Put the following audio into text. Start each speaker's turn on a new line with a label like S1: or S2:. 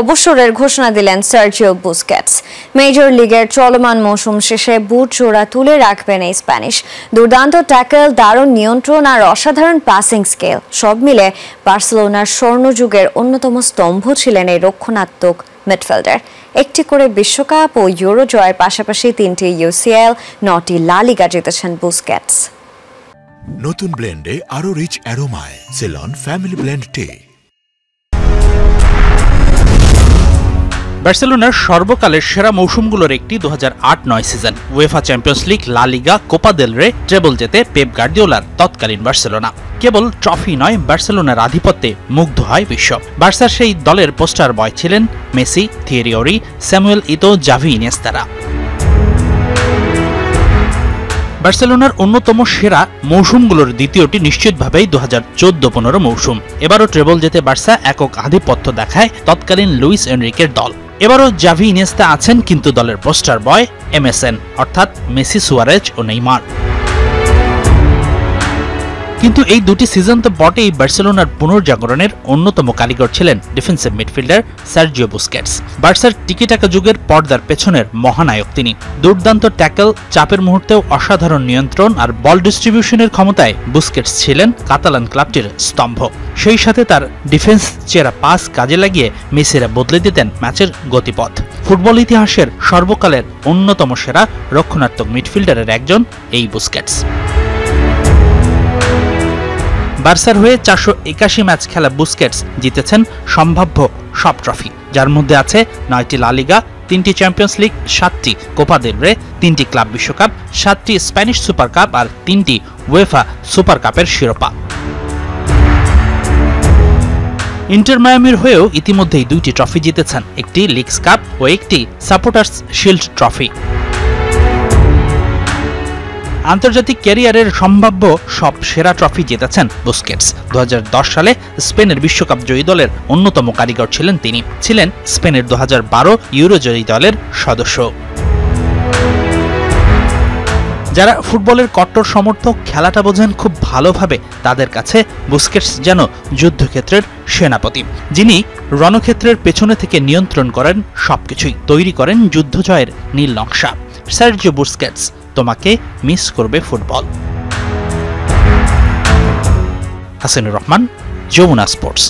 S1: অবসরের ঘোষণা দিলেন সার্জিও বুস্কেটস। মেজর লিগের চলমান মৌসুম শেষে বুট জোড়া তুলে রাখবেন এই স্প্যানিশ। দুর্দান্ত ট্যাকল, দারুণ নিয়ন্ত্রণ আর অসাধারণ পাসিং স্কিল সব মিলে বার্সেলোনার স্বর্ণযুগের অন্যতম স্তম্ভ ছিলেন এই রক্ষণাত্মক মিডফিল্ডার। একটি করে বিশ্বকাপ ও ইউরো জয়ের পাশাপাশি 3টি ইউসিএল, 9টি লা লিগা জিতেছেন বুস্কেটস।
S2: নতুন ব্লেন্ডে আরো রিচ অ্যারোমায় সেলন ফ্যামিলি ব্লেন্ড টে।
S3: বার্সেলোনার সর্বকালের সেরা মৌসুমগুলোর একটি 2008-09 সিজন। উয়েফা চ্যাম্পিয়ন্স লিগ, লা লিগা, কোপা দেল রে ট্রেবল জেতে পেপ গার্দিওলার তৎকালীন বার্সেলোনা। কেবল ট্রফি নয়, বার্সেলোনার আধিপত্যে মুগ্ধ হয় বিশ্ব। বার্সার সেই দলের পোস্টার বয় ছিলেন মেসি, থিয়েরি অরি, স্যামুয়েল ইতো, জাভি, ইনিয়েস্তারা। বার্সেলোনার অন্যতম সেরা মৌসুমগুলোর দ্বিতীয়টি নিশ্চিতভাবেই 2014-15 মৌসুম। এবারও ট্রেবল জেতে বার্সা একক আধিপত্য দেখায় তৎকালীন লুইস এনরিকের দল। এবারও জাভি, ইনিয়েস্তা আছেন, কিন্তু দলের পোস্টার বয় এমএসএন, অর্থাৎ মেসি, সুয়ারেজ ও নেইমার। কিন্তু এই দুটি সিজন তো বটেই, বার্সেলোনার পুনর্জাগরণের অন্যতম কারিগর ছিলেন ডিফেন্সিভ মিডফিল্ডার সার্জিও বুস্কেটস। বার্সার টিকিটাকা যুগের পর্দার পেছনের মহানায়ক তিনি। দুর্দান্ত ট্যাকল, চাপের মুহূর্তেও অসাধারণ নিয়ন্ত্রণ আর বল ডিস্ট্রিবিউশনের ক্ষমতায় বুস্কেটস ছিলেন কাতালান ক্লাবটির স্তম্ভ। সেই সাথে তার ডিফেন্স চেরা পাস কাজে লাগিয়ে মেসিরা বদলে দিতেন ম্যাচের গতিপথ। ফুটবল ইতিহাসের সর্বকালের অন্যতম সেরা রক্ষণাত্মক মিডফিল্ডারের একজন এই বুস্কেটস। বার্সার হয়ে 481 ম্যাচ খেলা বুস্কেটস জিতেছেন সম্ভাব্য সব ট্রফি, যার মধ্যে আছে 9টি লা লিগা, 3টি চ্যাম্পিয়ন্স লিগ, 7টি কোপা দেল রে, 3টি ক্লাব বিশ্বকাপ, 7টি স্প্যানিশ সুপার কাপ আর 3টি উয়েফা সুপার কাপের শিরোপা। ইন্টার মায়ামির হয়েও ইতিমধ্যেই 2টি ট্রফি জিতেছেন, একটি লিগস কাপ ও একটি সাপোর্টার্স শিল্ড ট্রফি। আন্তর্জাতিক ক্যারিয়ারের সম্ভাব্য সব সেরা ট্রফি জিতেছেন বুস্কেটস। 2010 সালে স্পেনের বিশ্বকাপ জয়ী দলের অন্যতম কারিগর ছিলেন তিনি। ছিলেন স্পেনের 2012 ইউরো জয়ী দলের সদস্য। যারা ফুটবলের কট্টর সমর্থক, খেলাটা বোঝেন খুব ভালোভাবে, তাদের কাছে বুস্কেটস যেন যুদ্ধক্ষেত্রের সেনাপতি, যিনি রণক্ষেত্রের পেছনে থেকে নিয়ন্ত্রণ করেন সবকিছুই, তৈরি করেন যুদ্ধ জয়ের নীল নকশা। সার্জিও বুস্কেটস, তোমাকে মিস করবে ফুটবল। হাসানুর রহমান, যমুনা স্পোর্টস।